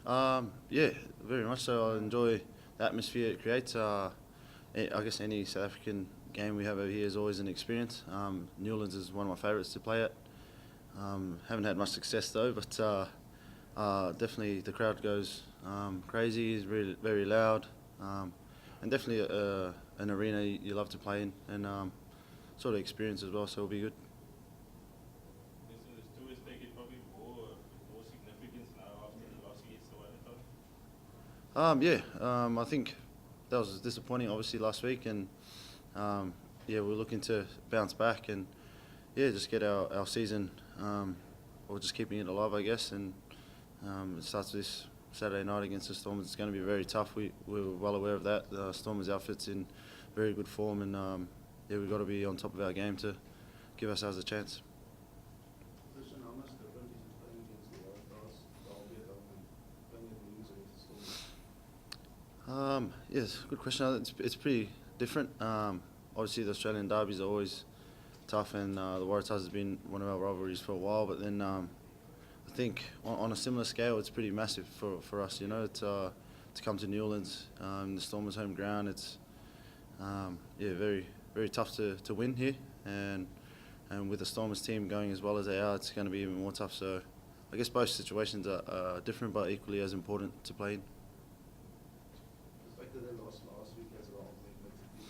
Yeah, very much so. I enjoy the atmosphere it creates. I guess any South African game we have over here is always an experience. Newlands is one of my favourites to play at. Haven't had much success though, but definitely the crowd goes crazy. It's really very loud, and definitely an arena you love to play in, and sort of experience as well. So it'll be good. Is tours take it probably more significance now after the loss against the I think that was disappointing, obviously last week, and yeah, we're looking to bounce back and yeah, just get our season, or just keeping it alive, I guess. And it starts this Saturday night against the Stormers. It's going to be very tough. We're well aware of that. The Stormers outfit's in very good form, and yeah, we've got to be on top of our game to give ourselves a chance. Christian, how much different is it playing against the Waratahs, Derby at home, and playing at Newlands against the Stormers? Yes, good question. It's pretty different. Obviously, the Australian derbies are always tough, and the Waratahs has been one of our rivalries for a while. But then I think on a similar scale, it's pretty massive for us. You know, to come to Newlands, the Stormers' home ground. It's yeah, very tough to win here, and with the Stormers team going as well as they are, it's going to be even more tough. So I guess both situations are different, but equally as important to play in. The fact that they lost last week as well makes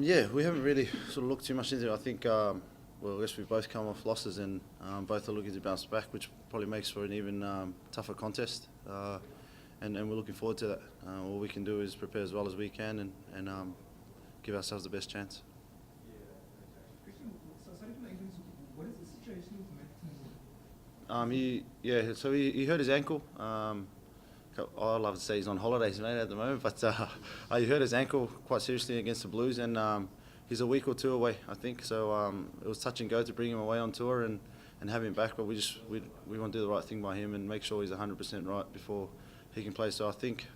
it Yeah, we haven't really sort of looked too much into it. I think, well, I guess we've both come off losses and both are looking to bounce back, which probably makes for an even tougher contest. And we're looking forward to that. All we can do is prepare as well as we can and give ourselves the best chance. Christian, so sorry to like this. What is the situation with Matt? He hurt his ankle. I'd love to say he's on holidays, mate, at the moment, but he hurt his ankle quite seriously against the Blues, and he's a week or two away, I think. So it was touch and go to bring him away on tour and have him back, but we want to do the right thing by him and make sure he's 100% right before he can play. So I think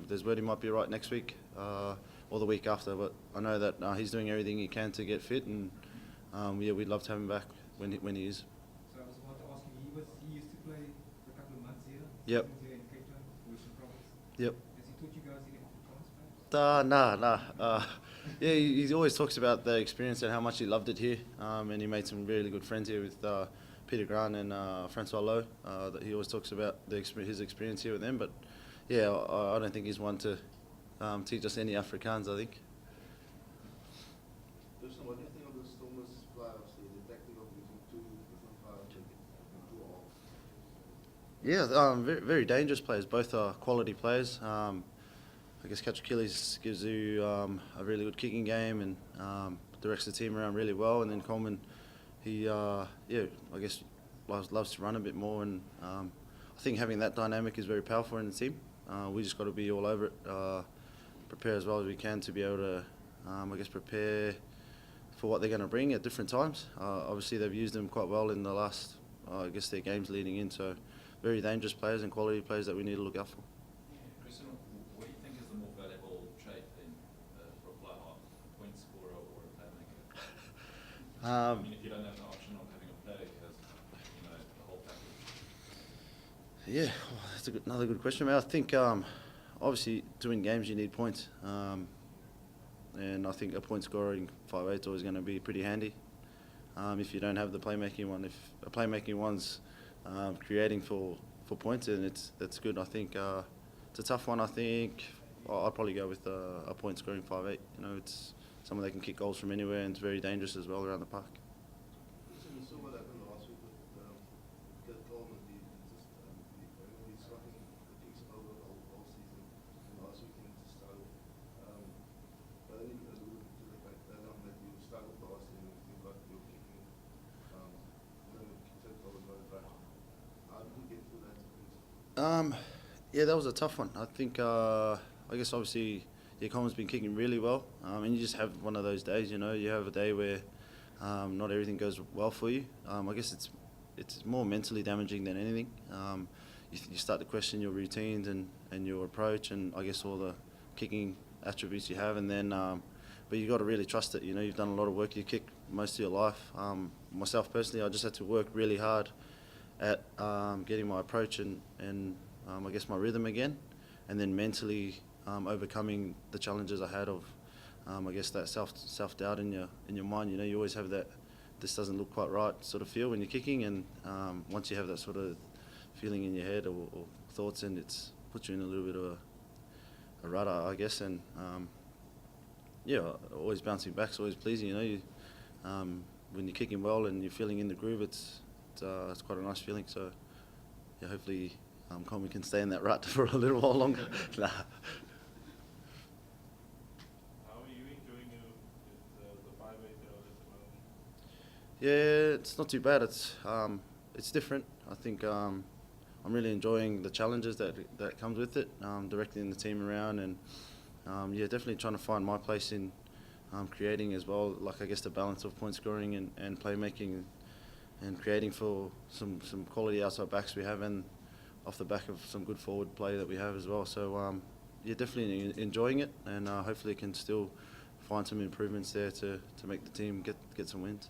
there's word he might be right next week or the week after, but I know that he's doing everything he can to get fit, and yeah, we'd love to have him back when he is. So I was about to ask you, he used to play for a couple of months here. Yep. Here in Cape Town, Western Province. Yep. Has he taught you guys any of the plans, perhaps? Nah. Yeah, he always talks about the experience and how much he loved it here, and he made some really good friends here with Peter Grant and Francois Lowe. That he always talks about his experience here with them. But yeah, I don't think he's one to teach us any Afrikaans, I think. Christian, what do you think of the Stormers flyhalves here? The tactic of using two different flyhalves in 2 halves? Yeah, very dangerous players. Both are quality players. I guess Achilles gives you a really good kicking game and directs the team around really well. And then Coleman, he I guess loves to run a bit more. And I think having that dynamic is very powerful in the team. We just got to be all over it, prepare as well as we can to be able to, I guess, prepare for what they're going to bring at different times. Obviously, they've used them quite well in the last, I guess, their games leading in. So very dangerous players and quality players that we need to look out for. Christian, what do you think is the more valuable trait in for a fly-half, a point scorer or a playmaker? I mean, if you don't have the option of having a player who has, the whole package. Yeah, that's another good question, mate. I think obviously to win games you need points, and I think a point scorer in 5/8 is always going to be pretty handy. If you don't have the playmaking one, if a playmaking one's creating for points, then that's good. I think it's a tough one. I think I'd probably go with a point scoring 5/8. It's someone that can kick goals from anywhere and it's very dangerous as well around the park. Christian, you saw what happened last week with Kurt Coleman. He's sucking the kicks over all season. And last weekend he struggled. Only alluded to the fact that you struggled last year and you got your kicking. Kurt Coleman got it back. How did you get through that? Yeah, that was a tough one. I think, I guess obviously, Coleman's been kicking really well, and you just have one of those days. You have a day where not everything goes well for you. I guess it's more mentally damaging than anything. You start to question your routines and your approach, and I guess all the kicking attributes you have, and then but you got to really trust it. You've done a lot of work. You kick most of your life. Myself personally, I just had to work really hard at getting my approach and I guess my rhythm again, and then mentally overcoming the challenges I had of I guess that self doubt in your mind. You always have that this doesn't look quite right sort of feel when you're kicking, and once you have that sort of feeling in your head or thoughts, and it's puts you in a little bit of a rudder, I guess, and always bouncing back is always pleasing. When you're kicking well and you're feeling in the groove, it's quite a nice feeling. So yeah, hopefully Coleman can stay in that rut for a little while longer. Nah. How are you enjoying the 5-8 at the moment? Yeah, it's not too bad. It's different. I think I'm really enjoying the challenges that comes with it, directing the team around, and definitely trying to find my place in creating as well. Like I guess the balance of point scoring and playmaking, and creating for some quality outside backs we have, and off the back of some good forward play that we have as well. So definitely enjoying it, and hopefully can still find some improvements there to make the team get some wins.